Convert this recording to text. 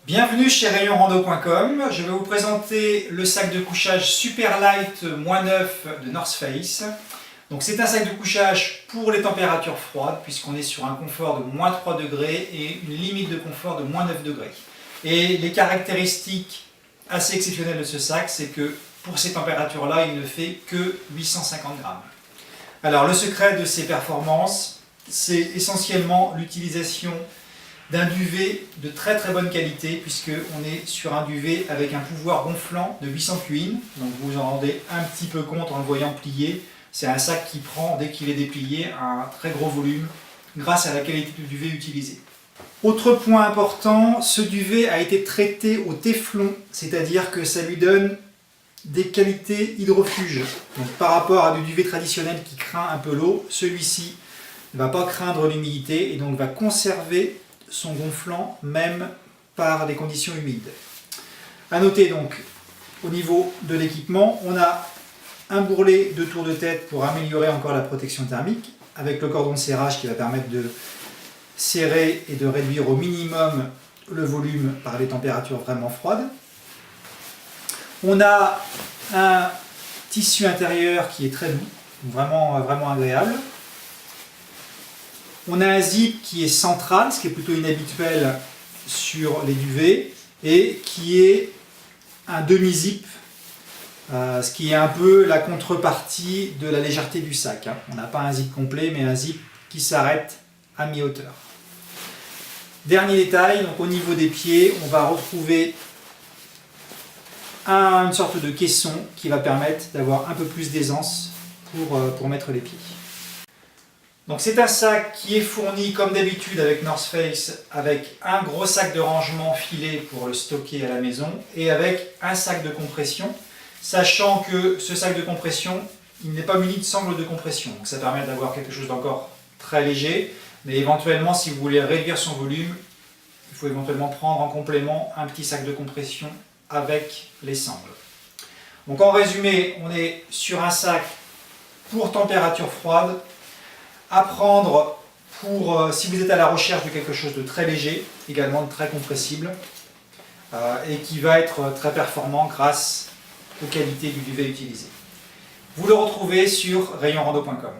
Bienvenue chez rayonrando.com. Je vais vous présenter le sac de couchage Super Light -9 de North Face. Donc c'est un sac de couchage pour les températures froides puisqu'on est sur un confort de -3 degrés et une limite de confort de -9 degrés. Et les caractéristiques assez exceptionnelles de ce sac, c'est que pour ces températures-là, il ne fait que 850 grammes. Alors le secret de ces performances, c'est essentiellement l'utilisation d'un duvet de très bonne qualité puisqu'on est sur un duvet avec un pouvoir gonflant de 800 QI. Donc vous en rendez un petit peu compte en le voyant plier. C'est un sac qui prend, dès qu'il est déplié, un très gros volume grâce à la qualité du duvet utilisé. Autre point important, ce duvet a été traité au téflon, c'est-à-dire que ça lui donne des qualités hydrofuges. Donc par rapport à du duvet traditionnel qui craint un peu l'eau, celui-ci ne va pas craindre l'humidité et donc va conserver son gonflant même par des conditions humides. A noter donc au niveau de l'équipement, on a un bourrelet de tour de tête pour améliorer encore la protection thermique avec le cordon de serrage qui va permettre de serrer et de réduire au minimum le volume par les températures vraiment froides. On a un tissu intérieur qui est très doux, vraiment agréable. On a un zip qui est central, ce qui est plutôt inhabituel sur les duvets, et qui est un demi-zip, ce qui est un peu la contrepartie de la légèreté du sac. On n'a pas un zip complet, mais un zip qui s'arrête à mi-hauteur. Dernier détail, donc au niveau des pieds, on va retrouver une sorte de caisson qui va permettre d'avoir un peu plus d'aisance pour mettre les pieds. Donc c'est un sac qui est fourni comme d'habitude avec North Face avec un gros sac de rangement filé pour le stocker à la maison et avec un sac de compression, sachant que ce sac de compression, il n'est pas muni de sangle de compression, donc ça permet d'avoir quelque chose d'encore très léger, mais éventuellement si vous voulez réduire son volume, il faut éventuellement prendre en complément un petit sac de compression avec les sangles. Donc en résumé, on est sur un sac pour température froide, à prendre pour si vous êtes à la recherche de quelque chose de très léger, également de très compressible, et qui va être très performant grâce aux qualités du duvet utilisé. Vous le retrouvez sur rayonrando.com.